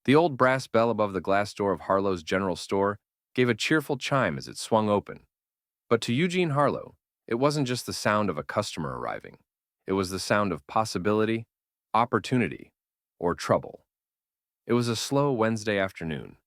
The old brass bell above the glass door of Harlow's general store gave a cheerful chime as it swung open. But to Eugene Harlow, it wasn't just the sound of a customer arriving. It was the sound of possibility, opportunity, or trouble. It was a slow Wednesday afternoon,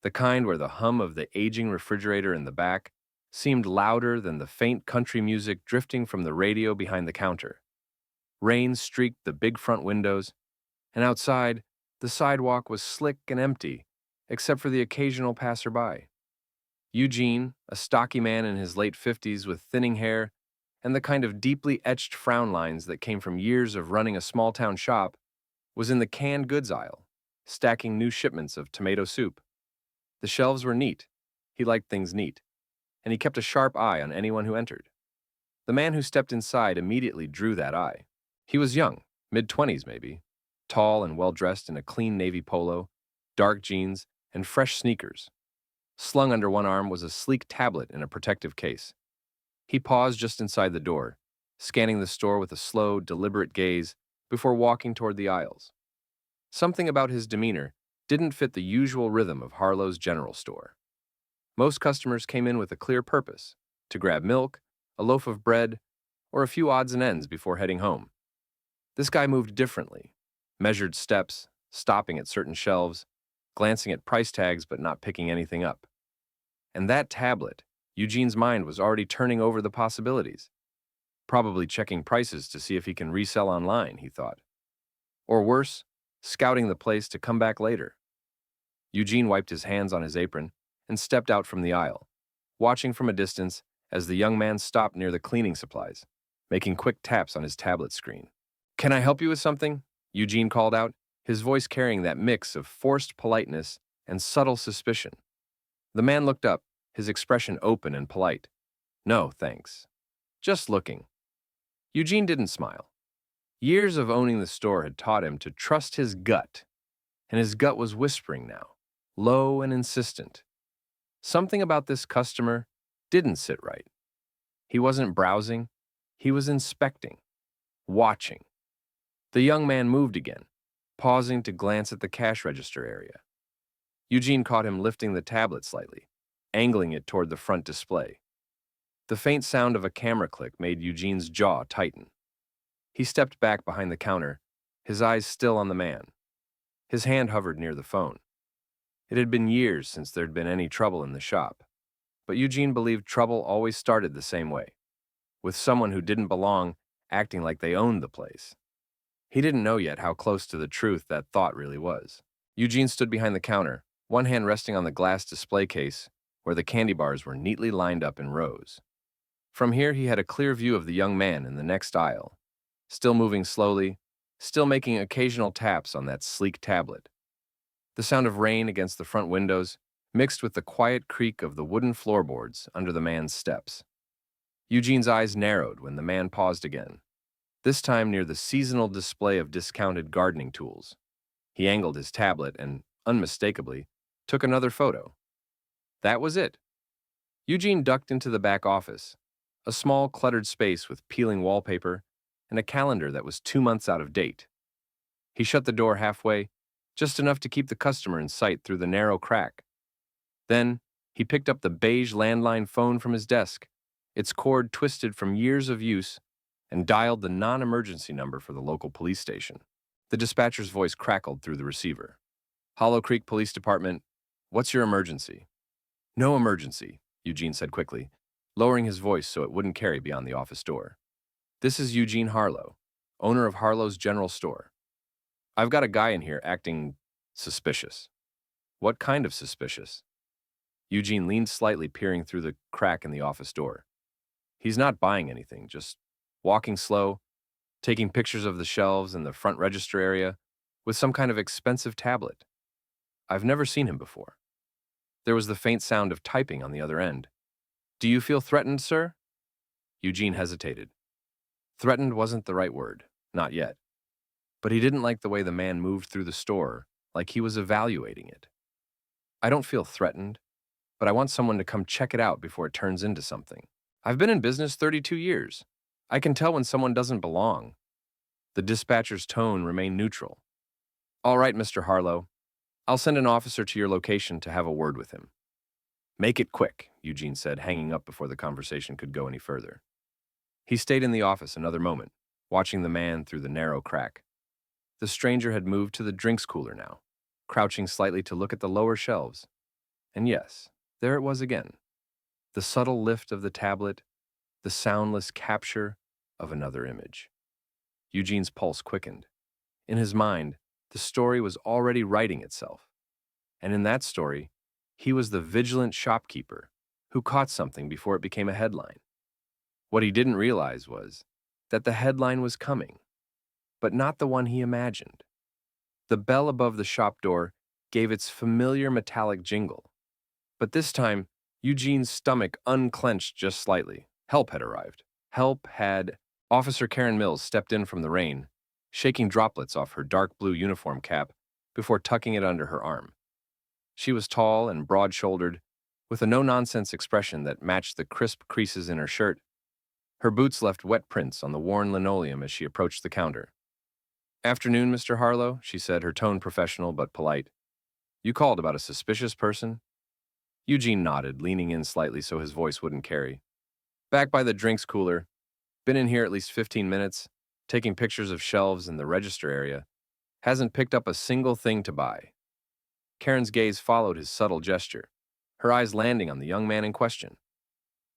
the kind where the hum of the aging refrigerator in the back seemed louder than the faint country music drifting from the radio behind the counter. Rain streaked the big front windows, and outside, the sidewalk was slick and empty, except for the occasional passerby. Eugene, a stocky man in his late 50s with thinning hair and the kind of deeply etched frown lines that came from years of running a small-town shop, was in the canned goods aisle, stacking new shipments of tomato soup. The shelves were neat. He liked things neat, and he kept a sharp eye on anyone who entered. The man who stepped inside immediately drew that eye. He was young, mid-20s maybe, tall and well-dressed in a clean navy polo, dark jeans, and fresh sneakers. Slung under one arm was a sleek tablet in a protective case. He paused just inside the door, scanning the store with a slow, deliberate gaze before walking toward the aisles. Something about his demeanor didn't fit the usual rhythm of Harlow's general store. Most customers came in with a clear purpose, to grab milk, a loaf of bread, or a few odds and ends before heading home. This guy moved differently, measured steps, stopping at certain shelves, glancing at price tags but not picking anything up. And that tablet, Eugene's mind was already turning over the possibilities. Probably checking prices to see if he can resell online, he thought. Or worse, scouting the place to come back later. Eugene wiped his hands on his apron and stepped out from the aisle, watching from a distance as the young man stopped near the cleaning supplies, making quick taps on his tablet screen. "Can I help you with something?" Eugene called out, his voice carrying that mix of forced politeness and subtle suspicion. The man looked up, his expression open and polite. "No, thanks. Just looking." Eugene didn't smile. Years of owning the store had taught him to trust his gut, and his gut was whispering now, low and insistent. Something about this customer didn't sit right. He wasn't browsing, he was inspecting, watching. The young man moved again, pausing to glance at the cash register area. Eugene caught him lifting the tablet slightly, angling it toward the front display. The faint sound of a camera click made Eugene's jaw tighten. He stepped back behind the counter, his eyes still on the man. His hand hovered near the phone. It had been years since there'd been any trouble in the shop, but Eugene believed trouble always started the same way, with someone who didn't belong acting like they owned the place. He didn't know yet how close to the truth that thought really was. Eugene stood behind the counter, one hand resting on the glass display case where the candy bars were neatly lined up in rows. From here he had a clear view of the young man in the next aisle, still moving slowly, still making occasional taps on that sleek tablet. The sound of rain against the front windows mixed with the quiet creak of the wooden floorboards under the man's steps. Eugene's eyes narrowed when the man paused again, this time near the seasonal display of discounted gardening tools. He angled his tablet and, unmistakably, took another photo. That was it. Eugene ducked into the back office, a small, cluttered space with peeling wallpaper and a calendar that was 2 months out of date. He shut the door halfway, just enough to keep the customer in sight through the narrow crack. Then, he picked up the beige landline phone from his desk, its cord twisted from years of use, and dialed the non-emergency number for the local police station. The dispatcher's voice crackled through the receiver. "Hollow Creek Police Department, what's your emergency?" "No emergency," Eugene said quickly, lowering his voice so it wouldn't carry beyond the office door. "This is Eugene Harlow, owner of Harlow's General Store. I've got a guy in here acting suspicious." "What kind of suspicious?" Eugene leaned slightly, peering through the crack in the office door. "He's not buying anything, just walking slow, taking pictures of the shelves in the front register area with some kind of expensive tablet. I've never seen him before." There was the faint sound of typing on the other end. "Do you feel threatened, sir?" Eugene hesitated. Threatened wasn't the right word, not yet. But he didn't like the way the man moved through the store, like he was evaluating it. "I don't feel threatened, but I want someone to come check it out before it turns into something. I've been in business 32 years. I can tell when someone doesn't belong." The dispatcher's tone remained neutral. "All right, Mr. Harlow. I'll send an officer to your location to have a word with him. Make it quick, Eugene said, hanging up before the conversation could go any further. He stayed in the office another moment, watching the man through the narrow crack. The stranger had moved to the drinks cooler now, crouching slightly to look at the lower shelves. And yes, there it was again. The subtle lift of the tablet, the soundless capture of another image. Eugene's pulse quickened. In his mind, the story was already writing itself. And in that story, he was the vigilant shopkeeper who caught something before it became a headline. What he didn't realize was that the headline was coming, but not the one he imagined. The bell above the shop door gave its familiar metallic jingle, but this time, Eugene's stomach unclenched just slightly. Help had arrived. Officer Karen Mills stepped in from the rain, shaking droplets off her dark blue uniform cap before tucking it under her arm. She was tall and broad-shouldered, with a no-nonsense expression that matched the crisp creases in her shirt. Her boots left wet prints on the worn linoleum as she approached the counter. "Afternoon, Mr. Harlow," she said, her tone professional but polite. "You called about a suspicious person?" Eugene nodded, leaning in slightly so his voice wouldn't carry. "Back by the drinks cooler. Been in here at least 15 minutes, taking pictures of shelves in the register area. Hasn't picked up a single thing to buy." Karen's gaze followed his subtle gesture, her eyes landing on the young man in question.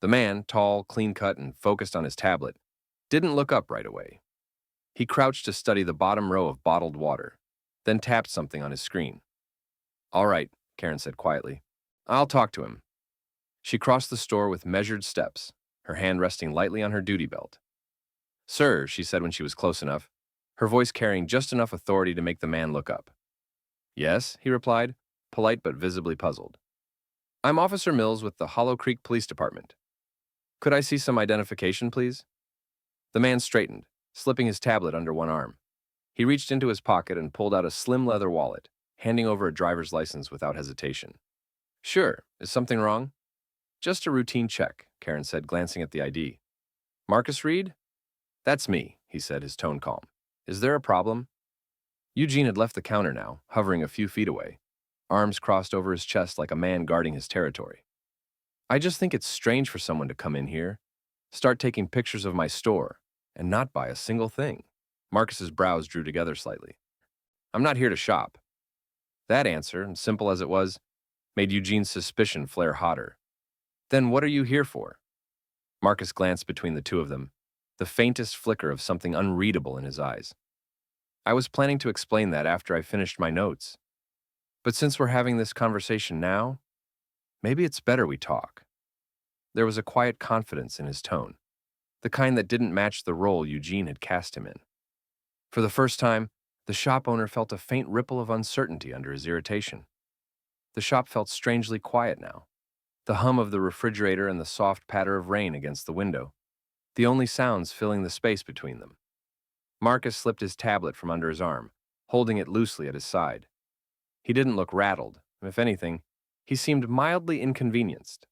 The man, tall, clean-cut, and focused on his tablet, didn't look up right away. He crouched to study the bottom row of bottled water, then tapped something on his screen. "All right," Karen said quietly. "I'll talk to him." She crossed the store with measured steps, her hand resting lightly on her duty belt. "Sir," she said when she was close enough, her voice carrying just enough authority to make the man look up. "Yes," he replied, polite but visibly puzzled. "I'm Officer Mills with the Hollow Creek Police Department. Could I see some identification, please?" The man straightened, slipping his tablet under one arm. He reached into his pocket and pulled out a slim leather wallet, handing over a driver's license without hesitation. "Sure. Is something wrong?" "Just a routine check," Karen said, glancing at the ID. "Marcus Reed?" "That's me," he said, his tone calm. "Is there a problem?" Eugene had left the counter now, hovering a few feet away, arms crossed over his chest like a man guarding his territory. "I just think it's strange for someone to come in here, start taking pictures of my store, and not buy a single thing." Marcus's brows drew together slightly. "I'm not here to shop." That answer, and simple as it was, made Eugene's suspicion flare hotter. "Then what are you here for?" Marcus glanced between the two of them, the faintest flicker of something unreadable in his eyes. "I was planning to explain that after I finished my notes. But since we're having this conversation now, maybe it's better we talk." There was a quiet confidence in his tone, the kind that didn't match the role Eugene had cast him in. For the first time, the shop owner felt a faint ripple of uncertainty under his irritation. The shop felt strangely quiet now, the hum of the refrigerator and the soft patter of rain against the window, the only sounds filling the space between them. Marcus slipped his tablet from under his arm, holding it loosely at his side. He didn't look rattled. If anything, he seemed mildly inconvenienced,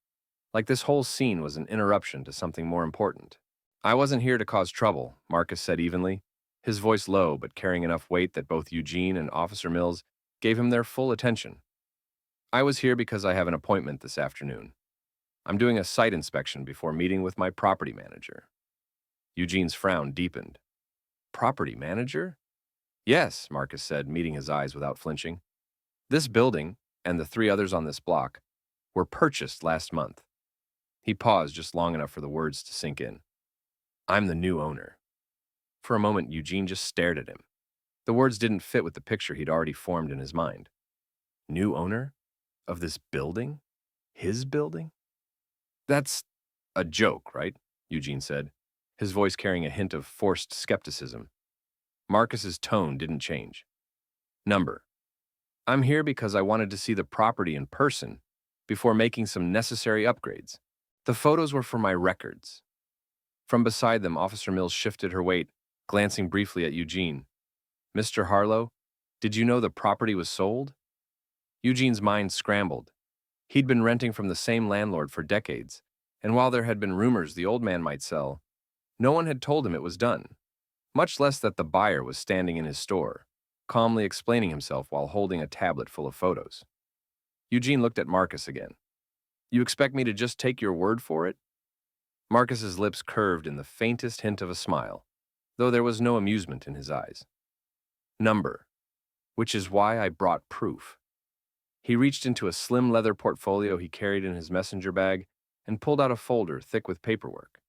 like this whole scene was an interruption to something more important. "I wasn't here to cause trouble," Marcus said evenly, his voice low but carrying enough weight that both Eugene and Officer Mills gave him their full attention. "I was here because I have an appointment this afternoon. I'm doing a site inspection before meeting with my property manager." Eugene's frown deepened. "Property manager?" "Yes," Marcus said, meeting his eyes without flinching. "This building, and the 3 others on this block, were purchased last month." He paused just long enough for the words to sink in. "I'm the new owner." For a moment, Eugene just stared at him. The words didn't fit with the picture he'd already formed in his mind. New owner? Of this building? His building? "That's a joke, right?" Eugene said, his voice carrying a hint of forced skepticism. Marcus's tone didn't change. "Number. I'm here because I wanted to see the property in person before making some necessary upgrades. The photos were for my records." From beside them, Officer Mills shifted her weight, glancing briefly at Eugene. "Mr. Harlow, did you know the property was sold?" Eugene's mind scrambled. He'd been renting from the same landlord for decades, and while there had been rumors the old man might sell, no one had told him it was done, much less that the buyer was standing in his store, calmly explaining himself while holding a tablet full of photos. Eugene looked at Marcus again. You expect me to just take your word for it? Marcus's lips curved in the faintest hint of a smile, though there was no amusement in his eyes. Number, which is why I brought proof. He reached into a slim leather portfolio he carried in his messenger bag and pulled out a folder thick with paperwork.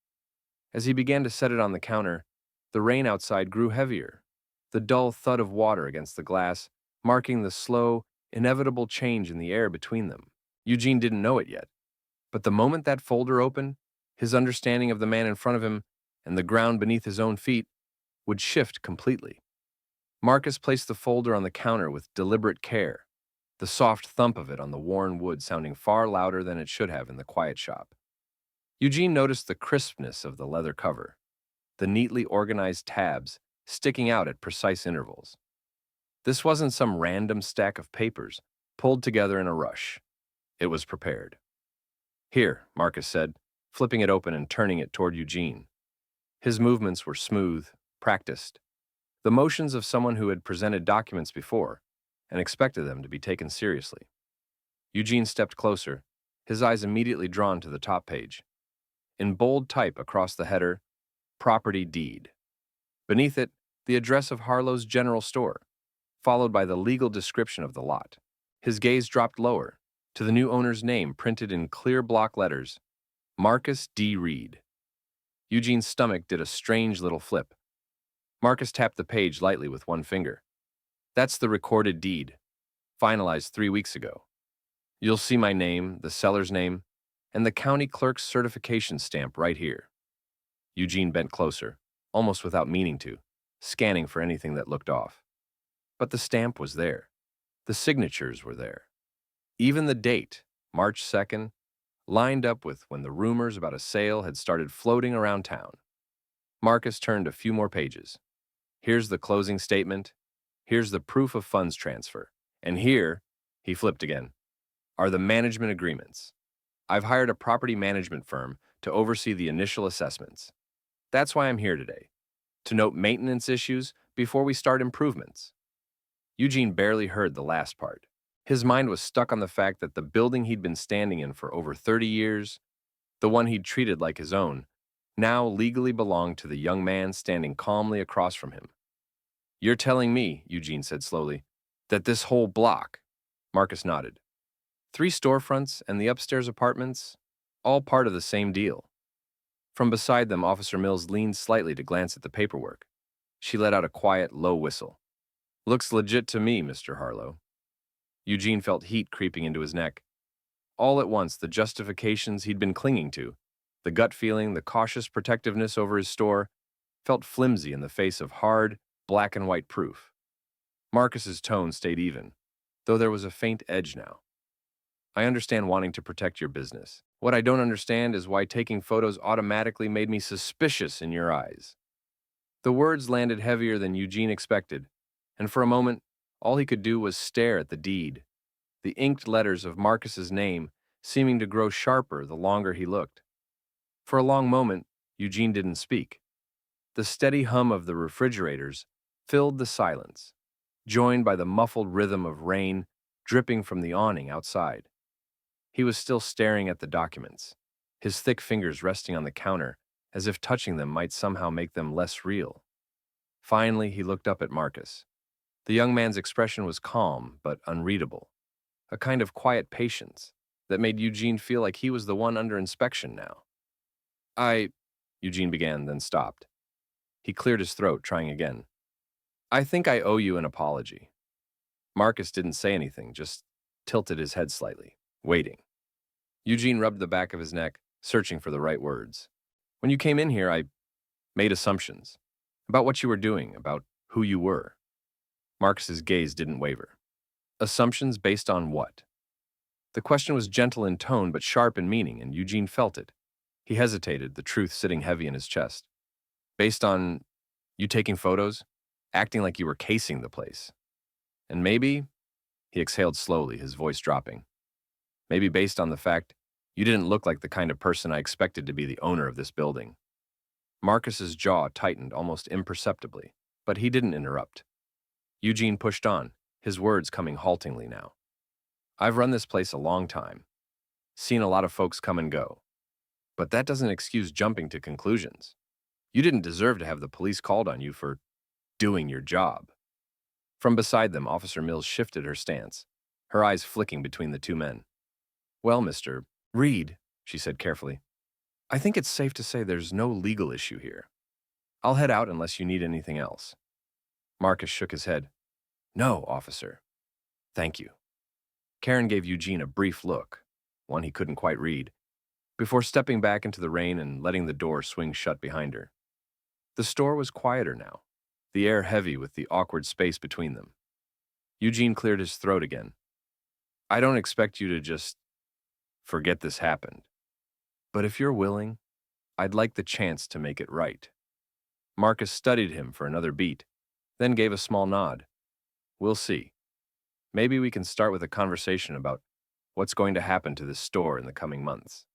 As he began to set it on the counter, the rain outside grew heavier, the dull thud of water against the glass marking the slow, inevitable change in the air between them. Eugene didn't know it yet, but the moment that folder opened, his understanding of the man in front of him and the ground beneath his own feet would shift completely. Marcus placed the folder on the counter with deliberate care, the soft thump of it on the worn wood sounding far louder than it should have in the quiet shop. Eugene noticed the crispness of the leather cover, the neatly organized tabs sticking out at precise intervals. This wasn't some random stack of papers pulled together in a rush. It was prepared. Here, Marcus said, flipping it open and turning it toward Eugene. His movements were smooth, practiced, the motions of someone who had presented documents before and expected them to be taken seriously. Eugene stepped closer, his eyes immediately drawn to the top page. In bold type across the header, Property Deed. Beneath it, the address of Harlow's General Store, followed by the legal description of the lot. His gaze dropped lower, to the new owner's name printed in clear block letters, Marcus D. Reed. Eugene's stomach did a strange little flip. Marcus tapped the page lightly with one finger. That's the recorded deed, finalized 3 weeks ago. You'll see my name, the seller's name, and the county clerk's certification stamp right here. Eugene bent closer, almost without meaning to, scanning for anything that looked off. But the stamp was there. The signatures were there. Even the date, March 2nd, lined up with when the rumors about a sale had started floating around town. Marcus turned a few more pages. Here's the closing statement. Here's the proof of funds transfer. And here, he flipped again, are the management agreements. I've hired a property management firm to oversee the initial assessments. That's why I'm here today, to note maintenance issues before we start improvements. Eugene barely heard the last part. His mind was stuck on the fact that the building he'd been standing in for over 30 years, the one he'd treated like his own, now legally belonged to the young man standing calmly across from him. You're telling me, Eugene said slowly, that this whole block, Marcus nodded, 3 storefronts and the upstairs apartments, all part of the same deal. From beside them, Officer Mills leaned slightly to glance at the paperwork. She let out a quiet, low whistle. Looks legit to me, Mr. Harlow. Eugene felt heat creeping into his neck. All at once, the justifications he'd been clinging to, the gut feeling, the cautious protectiveness over his store, felt flimsy in the face of hard, black and white proof. Marcus's tone stayed even, though there was a faint edge now. I understand wanting to protect your business. What I don't understand is why taking photos automatically made me suspicious in your eyes. The words landed heavier than Eugene expected, and for a moment, all he could do was stare at the deed, the inked letters of Marcus's name seeming to grow sharper the longer he looked. For a long moment, Eugene didn't speak. The steady hum of the refrigerators filled the silence, joined by the muffled rhythm of rain dripping from the awning outside. He was still staring at the documents, his thick fingers resting on the counter as if touching them might somehow make them less real. Finally, he looked up at Marcus. The young man's expression was calm but unreadable, a kind of quiet patience that made Eugene feel like he was the one under inspection now. Eugene began, then stopped. He cleared his throat, trying again. I think I owe you an apology. Marcus didn't say anything, just tilted his head slightly, waiting. Eugene rubbed the back of his neck, searching for the right words. When you came in here, I made assumptions about what you were doing, about who you were. Marcus's gaze didn't waver. Assumptions based on what? The question was gentle in tone but sharp in meaning, and Eugene felt it. He hesitated, the truth sitting heavy in his chest. Based on you taking photos, acting like you were casing the place. And maybe, he exhaled slowly, his voice dropping, maybe based on the fact you didn't look like the kind of person I expected to be the owner of this building. Marcus's jaw tightened almost imperceptibly, but he didn't interrupt. Eugene pushed on, his words coming haltingly now. I've run this place a long time, seen a lot of folks come and go. But that doesn't excuse jumping to conclusions. You didn't deserve to have the police called on you for doing your job. From beside them, Officer Mills shifted her stance, her eyes flicking between the two men. Well, Mr. Reed, she said carefully, I think it's safe to say there's no legal issue here. I'll head out unless you need anything else. Marcus shook his head. No, officer. Thank you. Karen gave Eugene a brief look, one he couldn't quite read, before stepping back into the rain and letting the door swing shut behind her. The store was quieter now, the air heavy with the awkward space between them. Eugene cleared his throat again. I don't expect you to just forget this happened. But if you're willing, I'd like the chance to make it right. Marcus studied him for another beat, then gave a small nod. We'll see. Maybe we can start with a conversation about what's going to happen to this store in the coming months.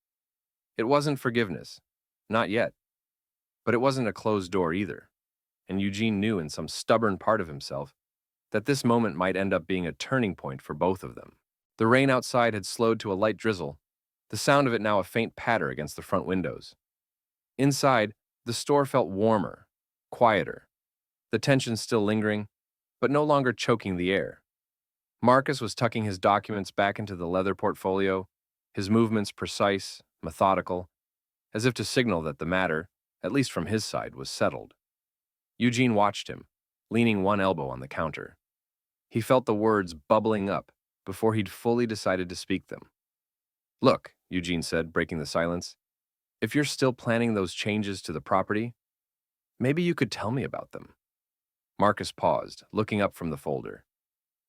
It wasn't forgiveness. Not yet. But it wasn't a closed door either. And Eugene knew in some stubborn part of himself that this moment might end up being a turning point for both of them. The rain outside had slowed to a light drizzle, the sound of it now a faint patter against the front windows. Inside, the store felt warmer, quieter, the tension still lingering, but no longer choking the air. Marcus was tucking his documents back into the leather portfolio, his movements precise, methodical, as if to signal that the matter, at least from his side, was settled. Eugene watched him, leaning one elbow on the counter. He felt the words bubbling up before he'd fully decided to speak them. Look, Eugene said, breaking the silence, if you're still planning those changes to the property, maybe you could tell me about them. Marcus paused, looking up from the folder.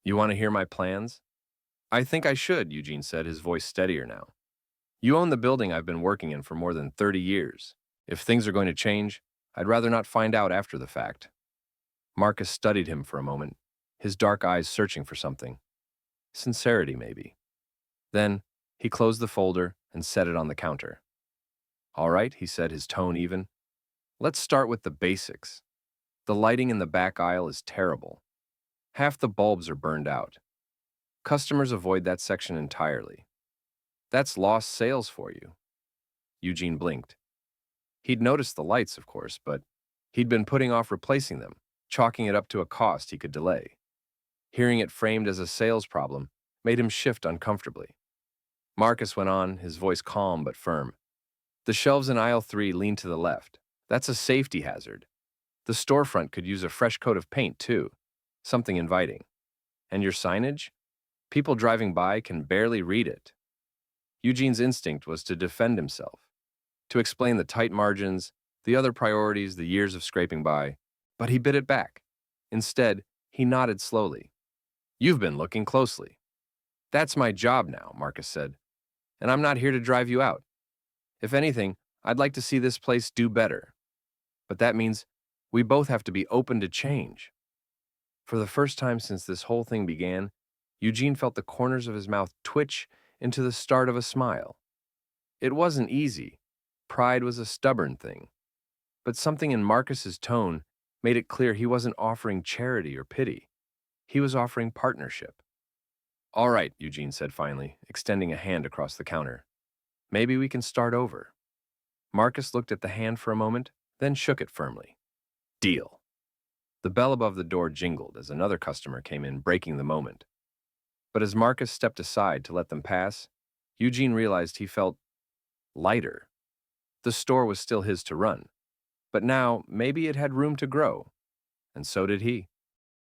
You want to hear my plans? I think I should, Eugene said, his voice steadier now. You own the building I've been working in for more than 30 years. If things are going to change, I'd rather not find out after the fact. Marcus studied him for a moment, his dark eyes searching for something. Sincerity, maybe. Then, he closed the folder and set it on the counter. All right, he said, his tone even. Let's start with the basics. The lighting in the back aisle is terrible. Half the bulbs are burned out. Customers avoid that section entirely. That's lost sales for you. Eugene blinked. He'd noticed the lights, of course, but he'd been putting off replacing them, chalking it up to a cost he could delay. Hearing it framed as a sales problem made him shift uncomfortably. Marcus went on, his voice calm but firm. The shelves in aisle 3 lean to the left. That's a safety hazard. The storefront could use a fresh coat of paint, too. Something inviting. And your signage? People driving by can barely read it. Eugene's instinct was to defend himself, to explain the tight margins, the other priorities, the years of scraping by, but he bit it back. Instead, he nodded slowly. You've been looking closely. That's my job now, Marcus said, and I'm not here to drive you out. If anything, I'd like to see this place do better. But that means we both have to be open to change. For the first time since this whole thing began, Eugene felt the corners of his mouth twitch into the start of a smile. It wasn't easy. Pride was a stubborn thing. But something in Marcus's tone made it clear he wasn't offering charity or pity. He was offering partnership. All right, Eugene said finally, extending a hand across the counter. Maybe we can start over. Marcus looked at the hand for a moment, then shook it firmly. Deal. The bell above the door jingled as another customer came in, breaking the moment. But as Marcus stepped aside to let them pass, Eugene realized he felt lighter. The store was still his to run, but now maybe it had room to grow, and so did he.